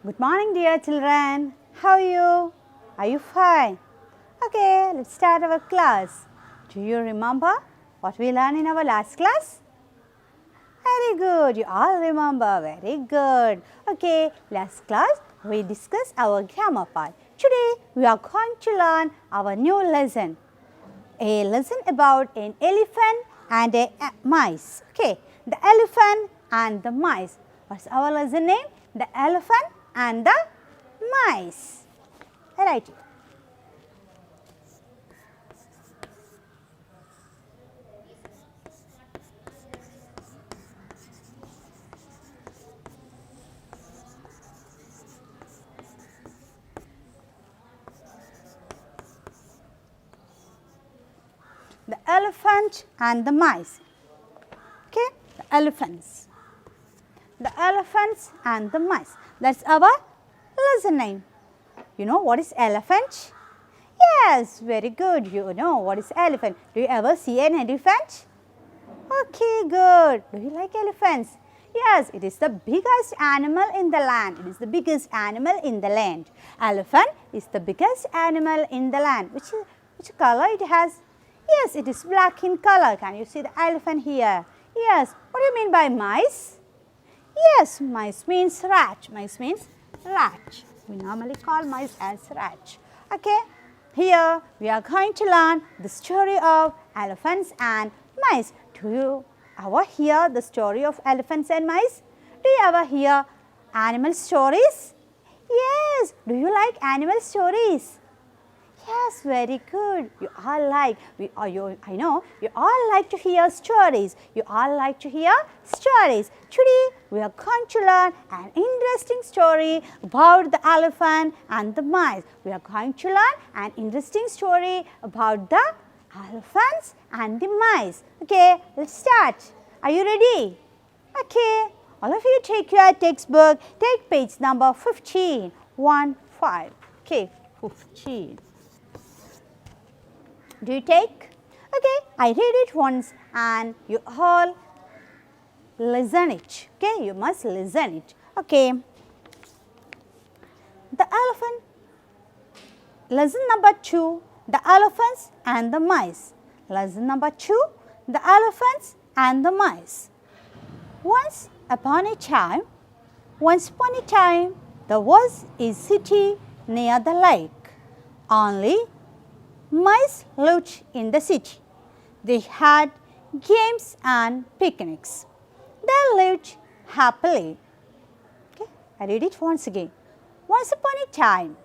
Good morning, dear children. How are you? Are you fine? Okay, let's start our class. Do you remember what we learned in our last class? Very good. You all remember. Very good. Okay, last class we discussed our grammar part. Today we are going to learn our new lesson. A lesson about an elephant and a mice. Okay, the elephant and the mice. What's our lesson name? The elephant and the mice. Write it. The elephant and the mice. Okay, the elephants. The elephants and the mice. That's our lesson name. You know what is elephant? Yes, very good. You know what is elephant. Do you ever see an elephant? Okay, good. Do you like elephants? Yes, it is the biggest animal in the land. It is the biggest animal in the land. Elephant is the biggest animal in the land. Which color it has? Yes, it is black in color. Can you see the elephant here? Yes. What do you mean by mice? Yes, mice means rat. Mice means rat. We normally call mice as rat. Okay. Here we are going to learn the story of elephants and mice. Do you ever hear the story of elephants and mice? Do you ever hear animal stories? Yes. Do you like animal stories? Yes, very good. You all like, I know, you all like to hear stories. You all like to hear stories. Today, we are going to learn an interesting story about the elephant and the mice. We are going to learn an interesting story about the elephants and the mice. Okay, let's start. Are you ready? Okay, all of you take your textbook. Take page number 15. 1, 5. Okay, 15. Do you take? Okay, I read it once and you all listen it. Okay, you must listen it. Okay. The elephant. Lesson number 2. The elephants and the mice. Lesson number 2. The elephants and the mice. Once upon a time, there was a city near the lake. Only mice lived in the city. They had games and picnics. They lived happily. Okay, I read it once again. Once upon a time,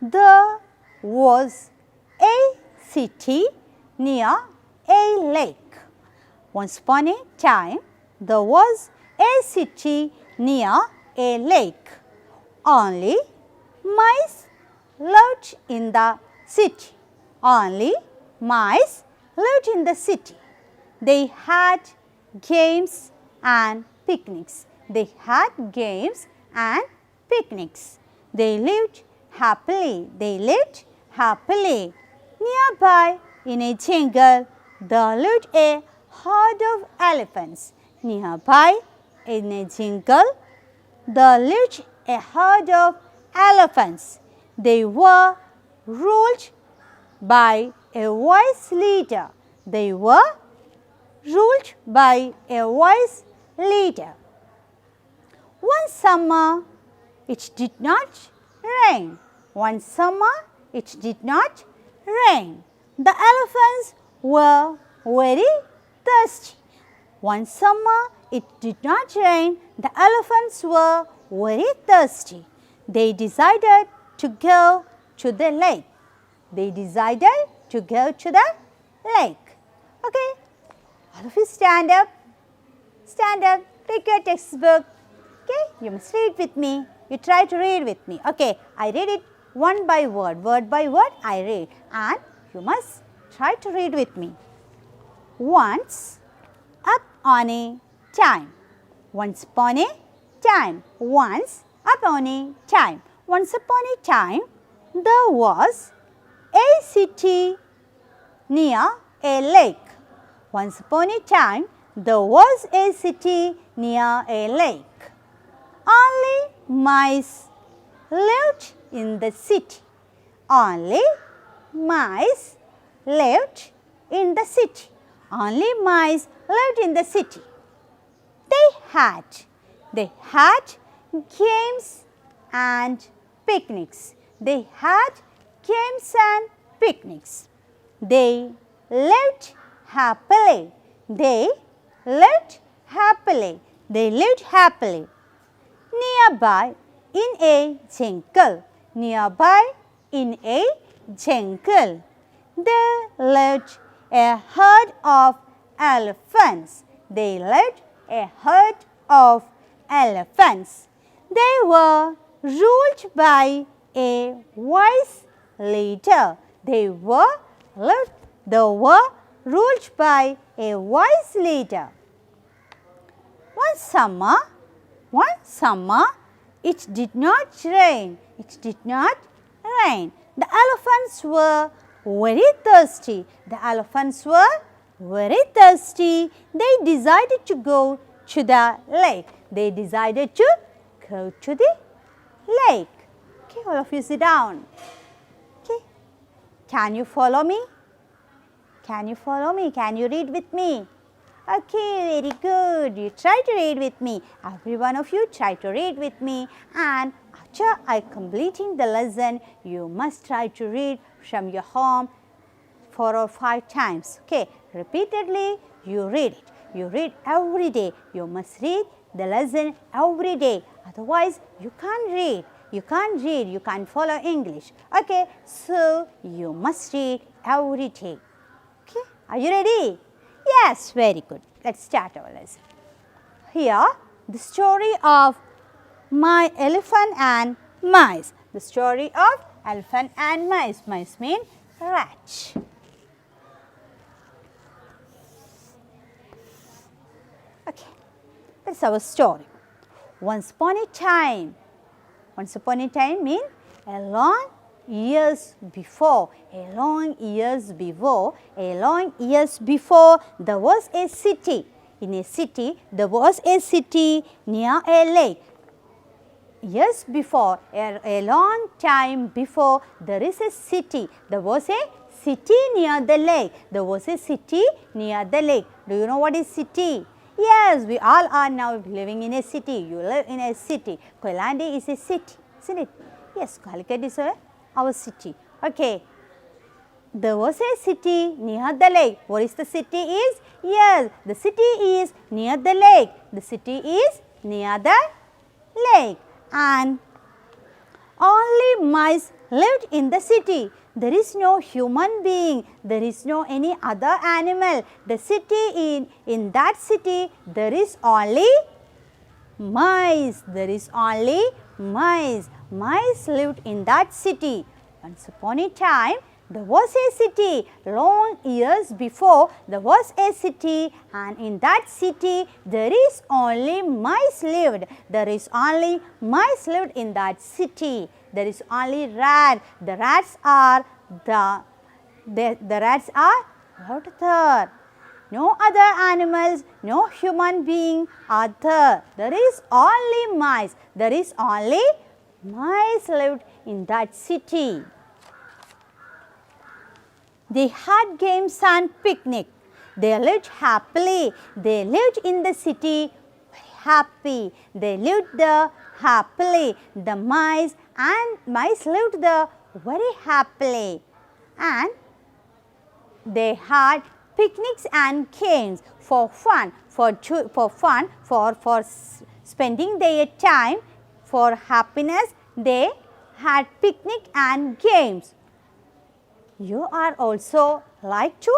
there was a city near a lake. Once upon a time, there was a city near a lake. Only mice lived in the city. Only mice lived in the city. They had games and picnics. They had games and picnics. They lived happily. They lived happily. Nearby in a jungle, there lived a herd of elephants. Nearby in a jungle, there lived a herd of elephants. They were ruled by a wise leader. They were ruled by a wise leader. One summer, it did not rain. One summer, it did not rain. The elephants were very thirsty. One summer, it did not rain. The elephants were very thirsty. They decided to go to the lake. They decided to go to the lake. Okay, all of you stand up. Stand up. Take your textbook. Okay, you must read with me. You try to read with me. Okay, I read it word by word I read, and you must try to read with me. Once upon a time. Once upon a time. Once upon a time. Once upon a time, there was a city near a lake. Once upon a time, there was a city near a lake. Only mice lived in the city. Only mice lived in the city. Only mice lived in the city. They had games and picnics. They had games and picnics. They lived happily. They lived happily. They lived happily. Nearby in a jungle. Nearby in a jungle. There lived a herd of elephants. They lived a herd of elephants. They were ruled by a wise leader. They were ruled by a wise leader. One summer, it did not rain. It did not rain. The elephants were very thirsty. The elephants were very thirsty. They decided to go to the lake. They decided to go to the lake. Okay, all of you sit down. Okay, can you follow me? Can you follow me? Can you read with me? Okay, very good. You try to read with me. Every one of you try to read with me, and after I completing the lesson, you must try to read from your home 4 or 5 times. Okay, repeatedly you read it. You read every day. You must read the lesson every day. Otherwise, you can't read. You can't read. You can't follow English. Okay, so you must read every day. Okay, are you ready? Yes, very good. Let's start our lesson. Here, the story of my elephant and mice. The story of elephant and mice. Mice mean rat. Okay, that's our story. Once upon a time means a long years before, there was a city. In a city, there was a city near a lake. Years before, a long time before, there is a city. There was a city near the lake. There was a city near the lake. Do you know what is city? Yes, we all are now living in a city. You live in a city. Koilandi is a city, isn't it? Yes, Calicut is our city. Okay. There was a city near the lake. What is the city is? Yes, the city is near the lake. The city is near the lake. And only mice lived in the city. There is no human being. There is no any other animal. The city in that city, there is only mice. There is only mice. Mice lived in that city. Once upon a time, there was a city. Long years before, there was a city, and in that city, there is only mice lived. There is only mice lived in that city. There is only rat. The rats are out there. No other animals, no human being are there. There is only mice. There is only mice lived in that city. They had games and picnic. They lived happily. They lived in the city very happy. They lived there happily. The mice lived there very happily. And they had picnics and games for fun, for spending their time, for happiness. They had picnic and games. You are also like to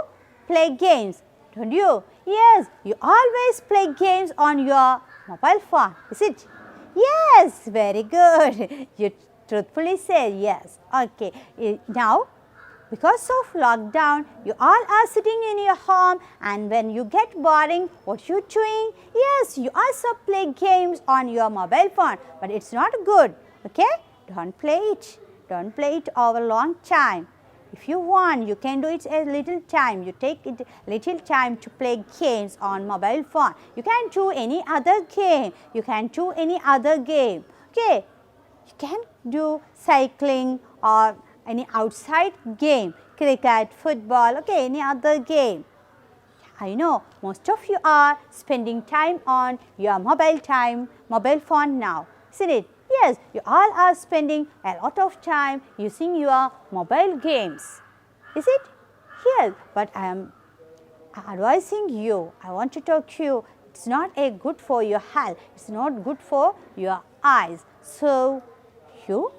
play games, don't you? Yes, you always play games on your mobile phone, is it? Yes, very good. You truthfully say yes. Okay, now because of lockdown, you all are sitting in your home, and when you get boring, what you doing? Yes, you also play games on your mobile phone, but it's not good. Okay, don't play it. Don't play it over a long time. if you want, you can do it a little time. You take it little time to play games on mobile phone. You can do any other game. You can do any other game. Okay. You can do cycling or any outside game, cricket, football, okay, any other game. I know most of you are spending time on your mobile phone now, isn't it? Yes, you all are spending a lot of time using your mobile games. Is it? Yes, but I am advising you, I want to talk to you, it's not a good for your health, it's not good for your eyes. So, you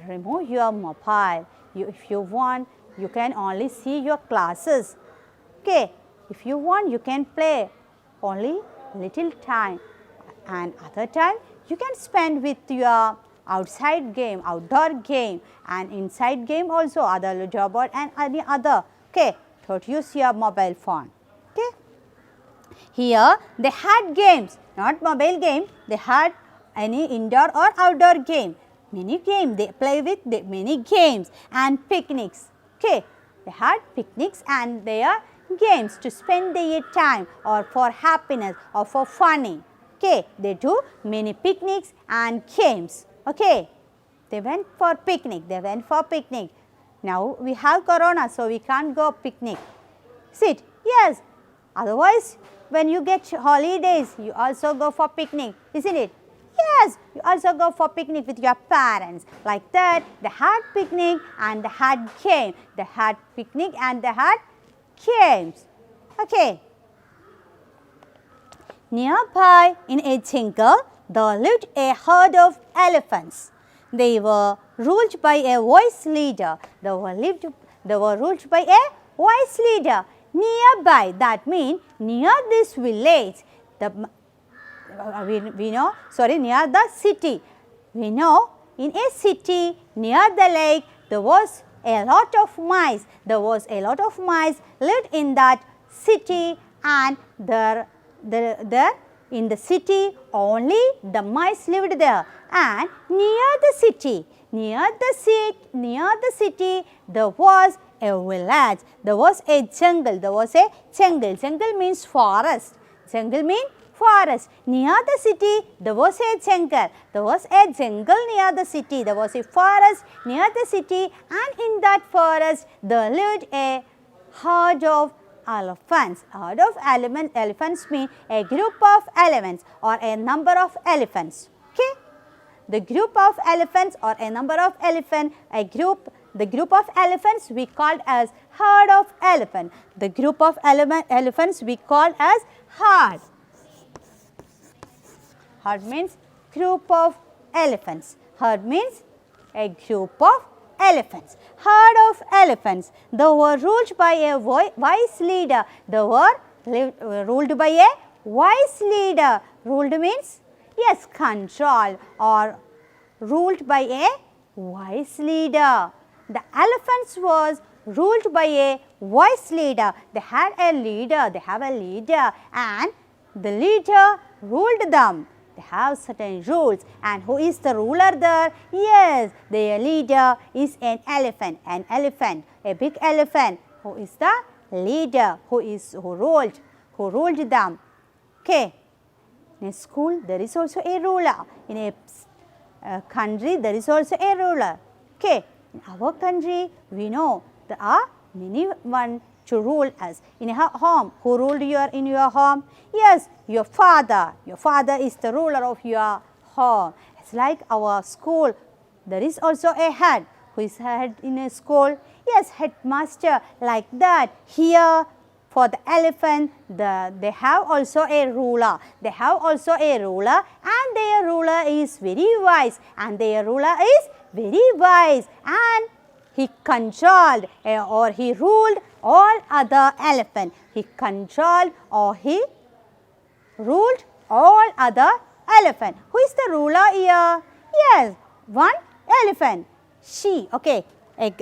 remove your mobile. If you want, you can only see your classes. Okay, if you want, you can play only little time, and other time you can spend with your outside game, outdoor game, and inside game also, other job or and any other. Okay, don't use your mobile phone. Okay, here they had games, not mobile game. They had any indoor or outdoor game. Many games they play with many games and picnics. Okay, they had picnics and their games to spend their time or for happiness or for funny. Okay, they do many picnics and games. Okay, they went for picnic. Now we have corona, so we can't go picnic. Sit. Yes. Otherwise, when you get holidays, you also go for picnic, isn't it? Yes, you also go for picnic with your parents. Like that, they had picnic and they had game. They had picnic and they had games. Okay. Nearby in a jungle, there lived a herd of elephants. They were ruled by a wise leader. They were ruled by a wise leader. Nearby, that means near this village, near the city. We know in a city near the lake, there was a lot of mice. Lived in that city, and in the city only the mice lived there. And near the city, there was a village. There was a jungle. Jungle means forest. Near the city, there was a jungle. Near the city. There was a forest near the city, and in that forest there lived a herd of elephants. Elephants mean a group of elephants or a number of elephants. Okay? The group of elephants or a number of elephants, the group of elephants we called as herd of elephant. The group of elephants we called as herd. Herd means group of elephants. Herd means a group of elephants. Herd of elephants. They were ruled by a wise leader. Ruled by a wise leader. Ruled means, yes, control or ruled by a wise leader. The elephants was ruled by a wise leader. They have a leader, and the leader ruled them. They have certain rules, and who is the ruler there? Yes, their leader is an elephant, a big elephant. Who is the leader? Who ruled them? Okay. In a school, there is also a ruler. In a country, there is also a ruler. Okay. In our country, we know there are many one to rule us. In a home, who ruled in your home? Yes, your father. Your father is the ruler of your home. It's like our school. There is also a head. Who is head in a school? Yes, headmaster. Like that. Here, for the elephant, they have also a ruler. And their ruler is very wise. And he controlled or he ruled all other elephants. He controlled or he ruled all other elephants. Who is the ruler here? Yes, one elephant. She, okay, a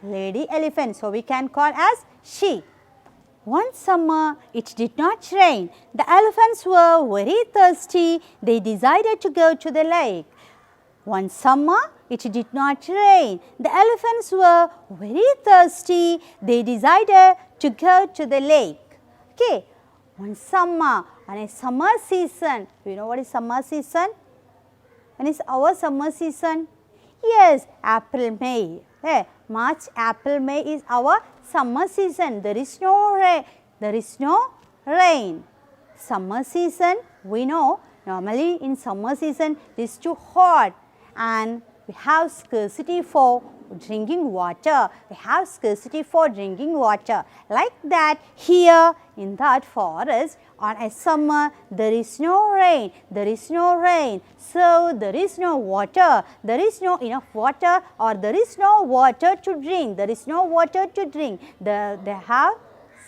lady elephant. So, we can call as she. One summer, it did not rain. The elephants were very thirsty. They decided to go to the lake. One summer it did not rain. The elephants were very thirsty. They decided to go to the lake. Okay, one summer, on a summer season. Do you know what is summer season? When is our summer season? Yes, April, May. March, April, May is our summer season. There is no rain. There is no rain. Summer season, we know normally in summer season it is too hot and we have scarcity for drinking water. We have scarcity for drinking water. Like that, here in that forest on a summer there is no rain. There is no rain. So there is no water. There is no enough water, or there is no water to drink. There is no water to drink. They have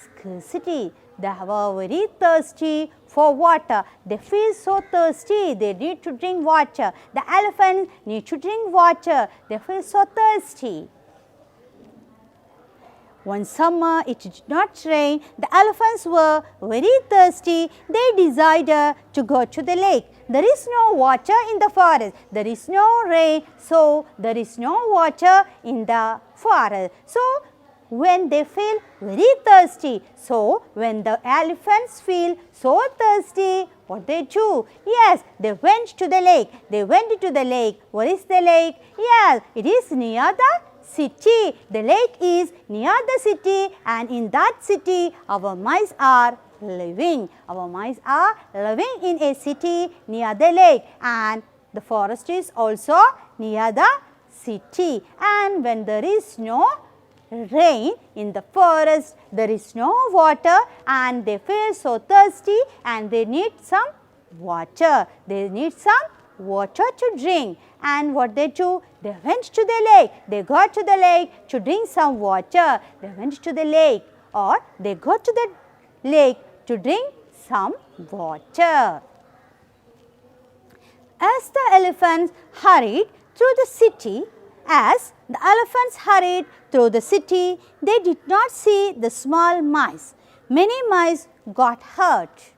scarcity. They are very thirsty for water. They feel so thirsty. They need to drink water. The elephants need to drink water. They feel so thirsty. One summer it did not rain. The elephants were very thirsty. They decided to go to the lake. There is no water in the forest. There is no rain. So there is no water in the forest. So when they feel very thirsty. So when the elephants feel so thirsty, what they do? Yes, they went to the lake. They went to the lake. What is the lake? Yes, it is near the city. The lake is near the city, and in that city our mice are living. Our mice are living in a city near the lake, and the forest is also near the city. And when there is no rain in the forest, there is no water, and they feel so thirsty and they need some water. They need some water to drink. And what they do? They went to the lake. They got to the lake to drink some water. They went to the lake, or they got to the lake to drink some water. As the elephants hurried through the city, they did not see the small mice. Many mice got hurt.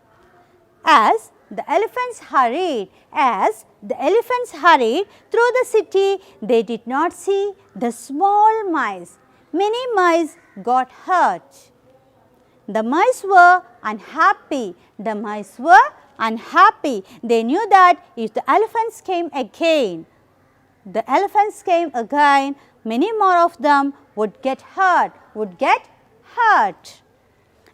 As the elephants hurried through the city, they did not see the small mice. Many mice got hurt. The mice were unhappy. The mice were unhappy. They knew that if the elephants came again, many more of them would get hurt.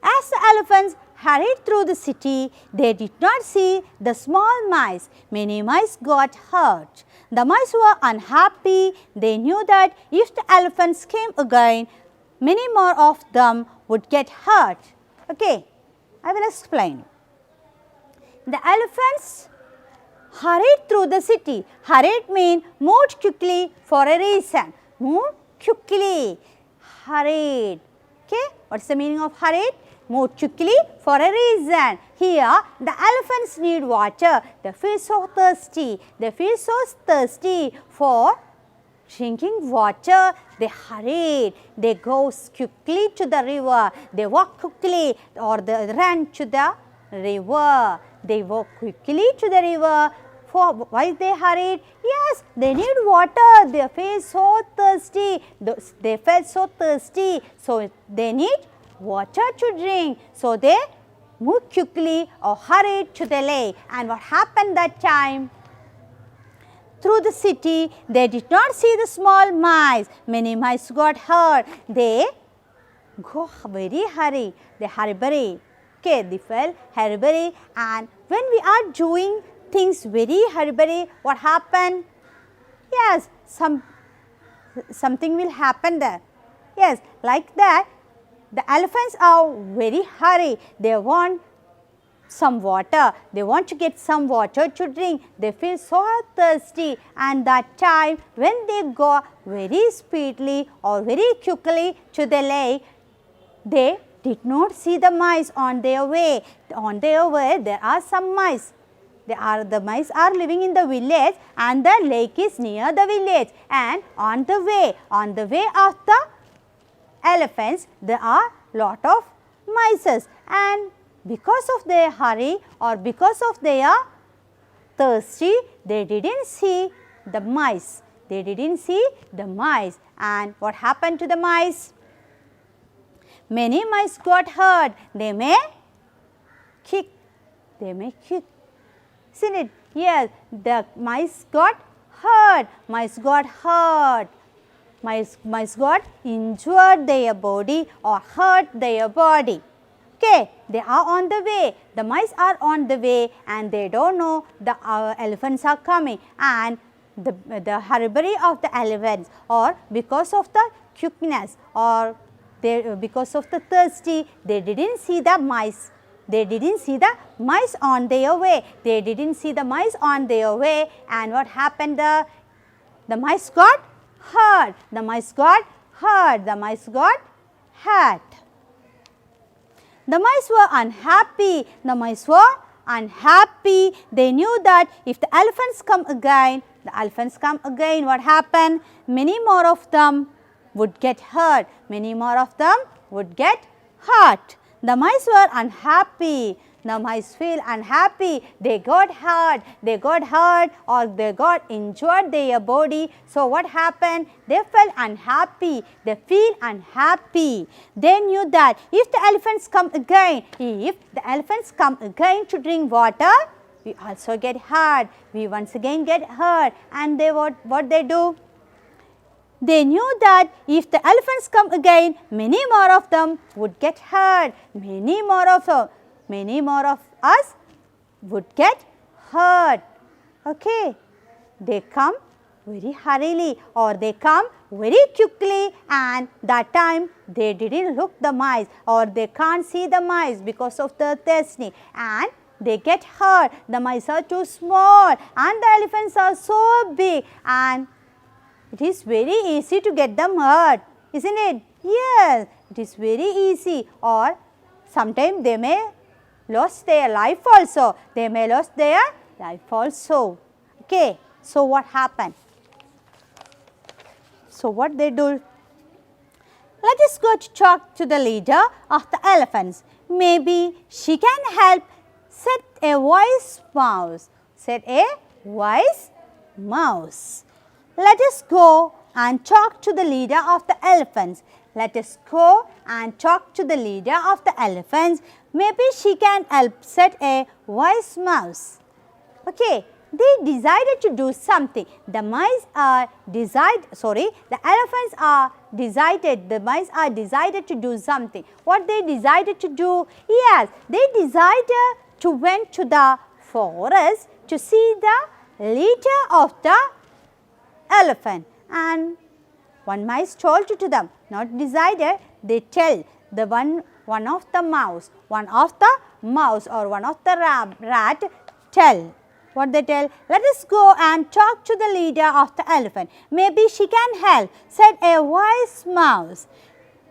As the elephants hurried through the city, they did not see the small mice. Many mice got hurt. The mice were unhappy. They knew that if the elephants came again, many more of them would get hurt. Okay, I will explain. The elephants hurried through the city. Hurried means moved quickly for a reason. Moved quickly. Hurried. Okay, what is the meaning of hurried? Moved quickly for a reason. Here, the elephants need water. They feel so thirsty. They feel so thirsty for drinking water. They hurried. They go quickly to the river. They walk quickly, or they ran to the river. They walk quickly to the river. For why they hurried? Yes, they need water. They feel so thirsty. They felt so thirsty. So they need water to drink. So they moved quickly or hurried to the lake. And what happened that time? Through the city, they did not see the small mice. Many mice got hurt. They go very hurry. They hurry. Okay, they fell hurry. And when we are doing things very hurry, what happened? Yes, something will happen there. Yes, like that. The elephants are very hurry. They want some water. They want to get some water to drink. They feel so thirsty, and that time when they go very speedily or very quickly to the lake, they did not see the mice on their way. On their way, there are some mice. The mice are living in the village, and the lake is near the village. And on the way of the elephants, there are lot of mice, and because of their hurry or because of their thirsty, they didn't see the mice. They didn't see the mice. And what happened to the mice? Many mice got hurt. They may kick. They may kick. Isn't it? Yes, the mice got hurt. Mice got hurt. Mice got injured their body or hurt their body. Okay, they are on the way. The mice are on the way and they don't know the elephants are coming, and the hurry of the elephants, or because of the quickness, or because of the thirsty, they didn't see the mice. They didn't see the mice on their way. They didn't see the mice on their way, and what happened? The mice got hurt. The mice got hurt. The mice got hurt. The mice were unhappy. The mice were unhappy. They knew that if the elephants come again, what happened? Many more of them would get hurt. Many more of them would get hurt. The mice were unhappy. The mice feel unhappy. They got hurt. They got hurt or they got injured their body. So what happened? They felt unhappy. They feel unhappy. They knew that if the elephants come again, to drink water, we also get hurt. We once again get hurt. And they what they do? They knew that if the elephants come again, many more of them would get hurt. Many more of us would get hurt. Okay. They come very hurriedly or they come very quickly, and that time they didn't look the mice or they can't see the mice because of the thirsty, and they get hurt. The mice are too small and the elephants are so big, and it is very easy to get them hurt, isn't it? Yes, it is very easy, or sometimes they may lose their life also. They may lose their life also. Okay. So what happened? So what they do? Let us go to talk to the leader of the elephants. Maybe she can help, said a wise mouse. Said a wise mouse. Let us go and talk to the leader of the elephants. Let us go and talk to the leader of the elephants. Maybe she can help, said a wise mouse. Okay, they decided to do something. The elephants are decided to do something. What they decided to do? Yes, they decided to went to the forest to see the leader of the elephant, and one mice told to them, not decided, they tell the one of the mouse or one of the rat tell. What they tell? Let us go and talk to the leader of the elephant. Maybe she can help, said a wise mouse.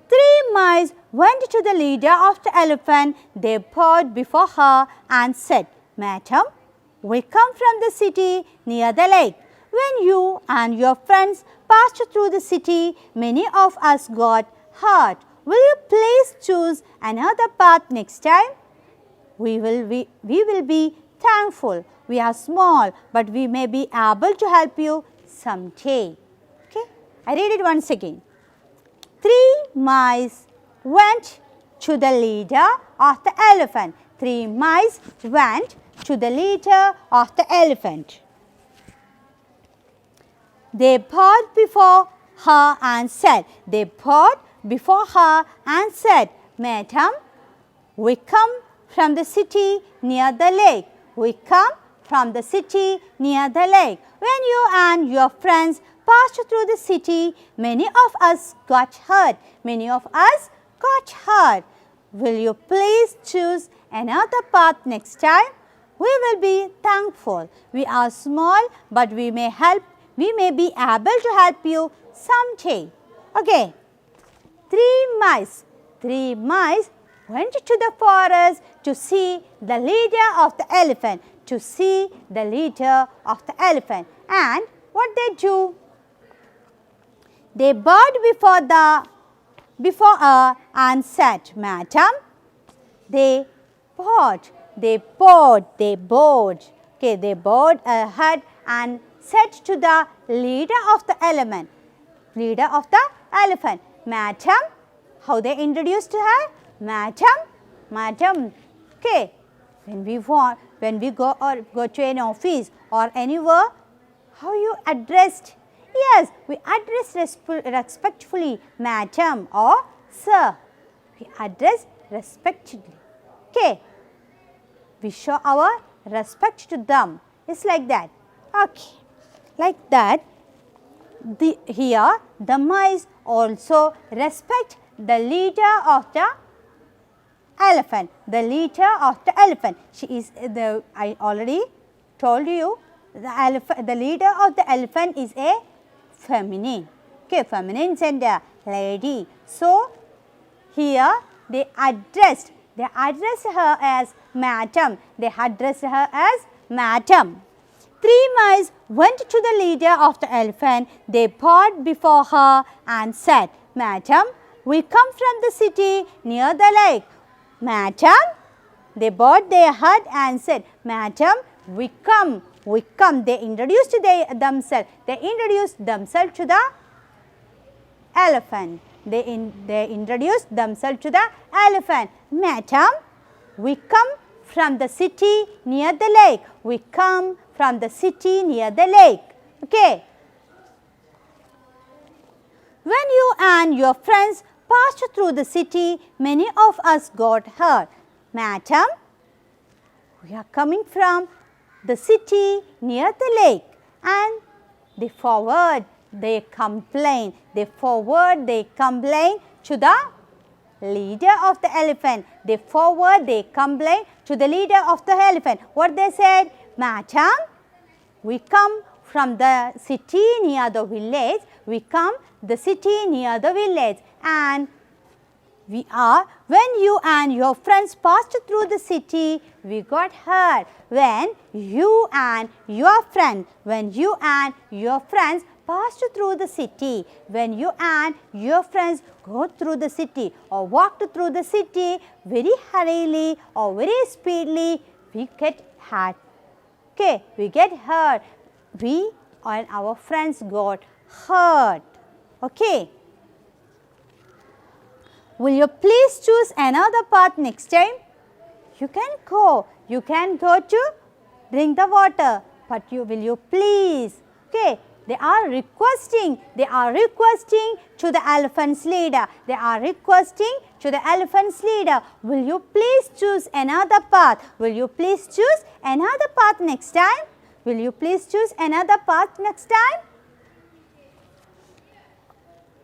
3 mice went to the leader of the elephant. They bowed before her and said, Madam, we come from the city near the lake. When you and your friends passed through the city, many of us got hurt. Will you please choose another path next time? We will be thankful. We are small, but we may be able to help you someday. Okay, I read it once again. 3 mice went to the leader of the elephant. 3 mice went to the leader of the elephant. They bowed before her and said, Madam, we come from the city near the lake. When you and your friends passed through the city, many of us got hurt. Will you please choose another path next time? We will be thankful. We are small, but we may be able to help you someday. Okay. 3 mice went to the forest to see the leader of the elephant. And what they do? They bowed before her and said, Madam, they bowed. Okay, they bowed her head and said to the leader of the elephant, Madam, how they introduced her? Madam. Okay. When we go to an office or anywhere, how you addressed? Yes, we address respectfully, Madam or Sir. We address respectfully. Okay. We show our respect to them. It's like that. Okay. Like that, here the mice also respect the leader of the elephant. The leader of the elephant. She is I already told you, the leader of the elephant is a feminine. Okay, feminine gender, lady. So here they address her as Madam. They address her as Madam. 3 mice went to the leader of the elephant. They bowed before her and said, Madam, we come from the city near the lake. Madam, they bowed their head and said, Madam, we come. They introduced themselves. They introduced themselves to the elephant. They introduced themselves to the elephant. Madam, we come from the city near the lake. We come from the city near the lake. Okay. When you and your friends passed through the city, many of us got hurt. Madam, we are coming from the city near the lake. And they complain to the leader of the elephant. They complain to the leader of the elephant. What they said? Madam, we come from the city near the village. And when you and your friends passed through the city, we got hurt. When you and your friends passed through the city, when you and your friends go through the city or walked through the city very hurriedly or very speedily, we get hurt. Okay, we get hurt. We and our friends got hurt. Okay. Will you please choose another path next time? You can go to drink the water, but will you please? Okay, they are requesting to the elephant's leader. Will you please choose another path? Next time?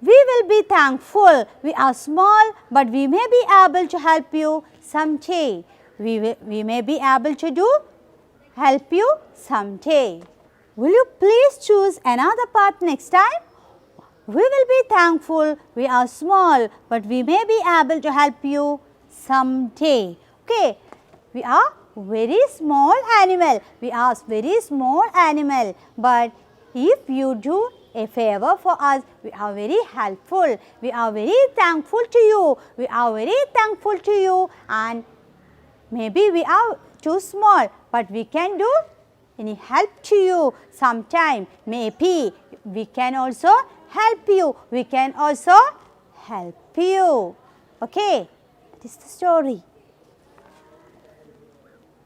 We will be thankful. We are small, but we may be able to help you someday. We may be able to help you someday. Will you please choose another path next time? We will be thankful. We are small, but we may be able to help you someday. Okay, we are very small animal. But if you do a favor for us, we are very helpful. We are very thankful to you. And maybe we are too small, but we can do any help to you sometime. Maybe we can also help you. Okay, that is the story.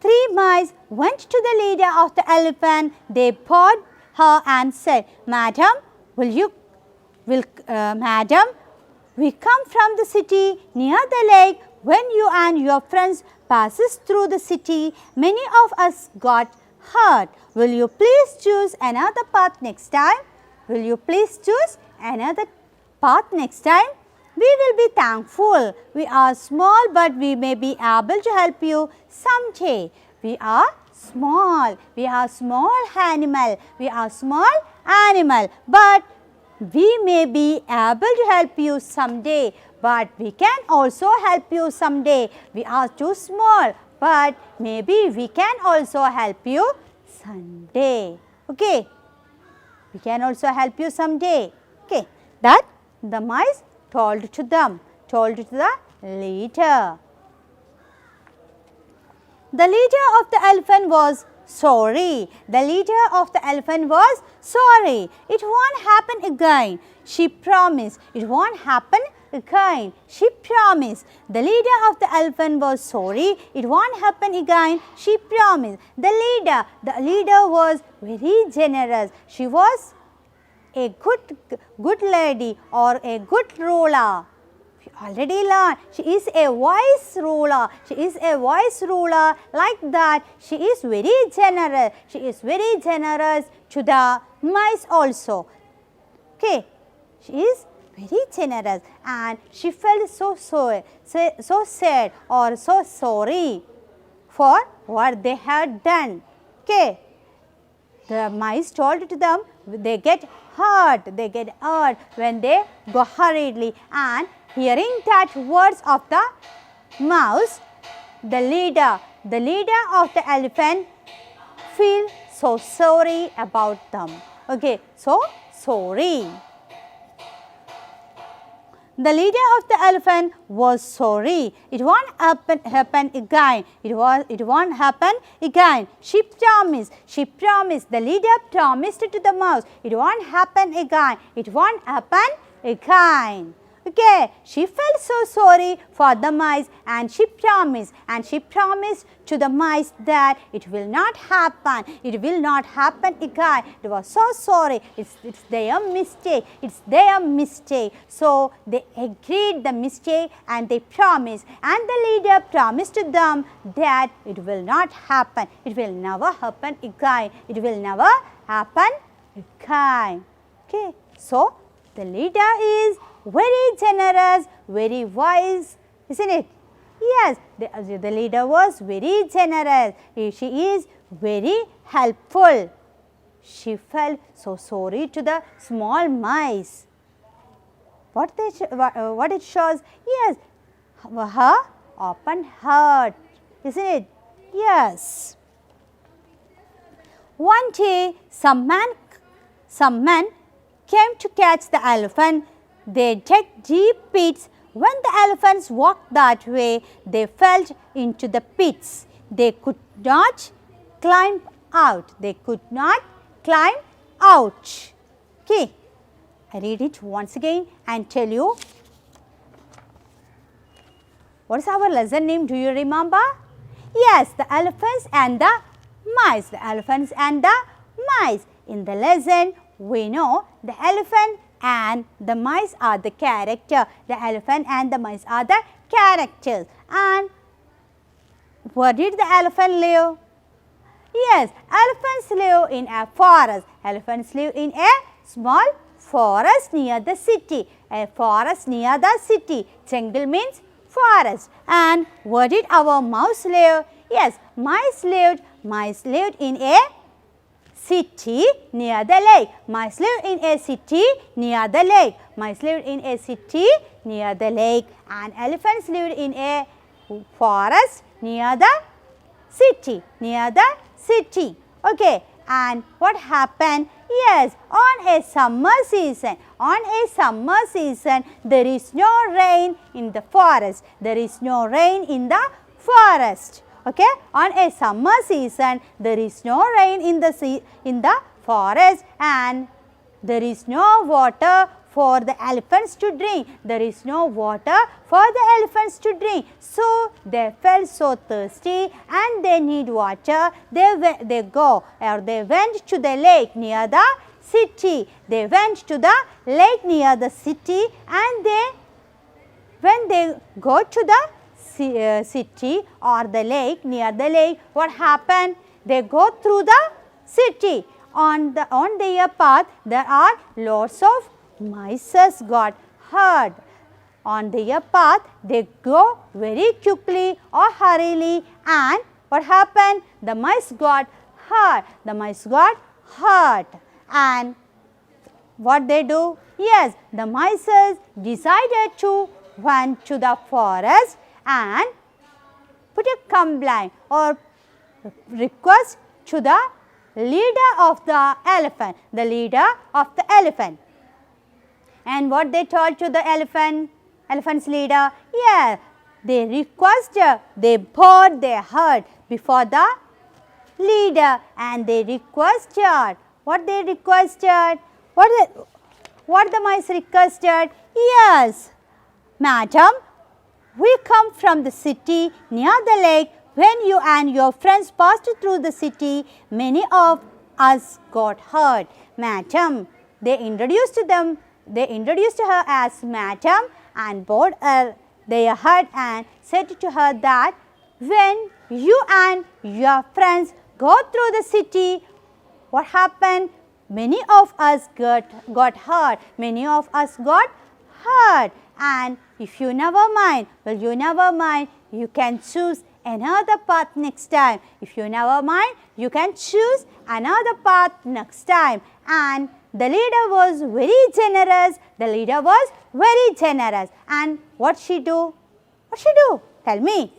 3 mice went to the leader of the elephant. They bowed her and said, Madam, Madam, we come from the city near the lake. When you and your friends passes through the city, many of us got hurt. Will you please choose another path next time? We will be thankful. We are small, but we may be able to help you someday. We are small animal, but we may be able to help you someday. But we can also help you someday. We are too small, but maybe we can also help you someday. Okay, we can also help you someday. Okay, that the mice told to the leader. The leader of the elephant was sorry. The leader of the elephant was sorry. It won't happen again. She promised. It won't happen again. She promised. The leader of the elephant was sorry. It won't happen again. She promised. The leader was very generous. She was a good lady or a good ruler. We already learned. She is a wise ruler. She is a wise ruler. Like that, she is very generous. She is very generous to the mice also. Okay. She is very generous and she felt so sad or so sorry for what they had done. Okay. The mice told to them they get hurt when they go hurriedly, and hearing that words of the mouse, the leader of the elephant feel so sorry about them. Okay, so sorry. The leader of the elephant was sorry. It won't happen again. It won't happen again. She promised. The leader promised to the mouse. It won't happen again. It won't happen again. Okay, she felt so sorry for the mice and she promised to the mice that it will not happen. It will not happen again. It was so sorry. It's their mistake. It's their mistake. So they agreed the mistake and they promised. And the leader promised to them that it will not happen. It will never happen again. It will never happen again. Okay, so the leader is very generous, very wise, isn't it? Yes, the leader was very generous. She is very helpful. She felt so sorry to the small mice. What it shows? Yes, her open heart, isn't it? Yes. One day, some men came to catch the elephant. They dug deep pits. When the elephants walked that way, they fell into the pits. They could not climb out. Okay, I read it once again and tell you. What is our lesson name? Do you remember? Yes, the elephants and the mice. The elephants and the mice. In the lesson, we know the elephant and the mice are the character. The elephant and the mice are the characters. And where did the elephant live? Yes, elephants live in a forest. Elephants live in a small forest near the city. A forest near the city. Jungle means forest. And where did our mouse live? Yes, mice lived in a city near the lake. Mice lived in a city near the lake. Mice lived in a city near the lake. And elephants lived in a forest near the city. Okay. And what happened? Yes, on a summer season, there is no rain in the forest. Okay, on a summer season, there is no rain in the forest, and there is no water for the elephants to drink. So they felt so thirsty and they need water. They went to the lake near the city. And when they go to the city or the lake, near the lake, what happened? They go through the city. On their path, there are lots of mice got hurt. On their path, they go very quickly or hurriedly, and what happened? The mice got hurt. And what they do? Yes, the mice decided to went to the forest and put a complaint or request to the leader of the elephant. And what they told to the elephant's leader? Yeah, they bowed their head before the leader and they requested. What they requested? What the mice requested? Yes, madam, we come from the city near the lake. When you and your friends passed through the city, many of us got hurt. Madam, they introduced her as madam and bowed their head and said to her that when you and your friends go through the city, what happened? Many of us got hurt. Many of us got hurt. And if you never mind, well, you never mind, you can choose another path next time. If you never mind, you can choose another path next time. And the leader was very generous. The leader was very generous. And what she do? What she do? Tell me.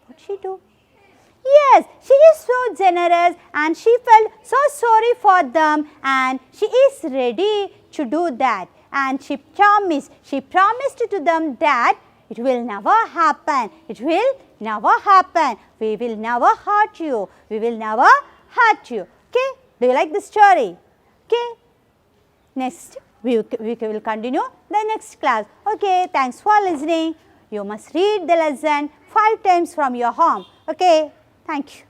What she do? Yes, she is so generous and she felt so sorry for them and she is ready to do that. And she promised to them that it will never happen. It will never happen. We will never hurt you. We will never hurt you. Okay? Do you like the story? Okay? Next, we will continue the next class. Okay, thanks for listening. You must read the lesson 5 times from your home. Okay, thank you.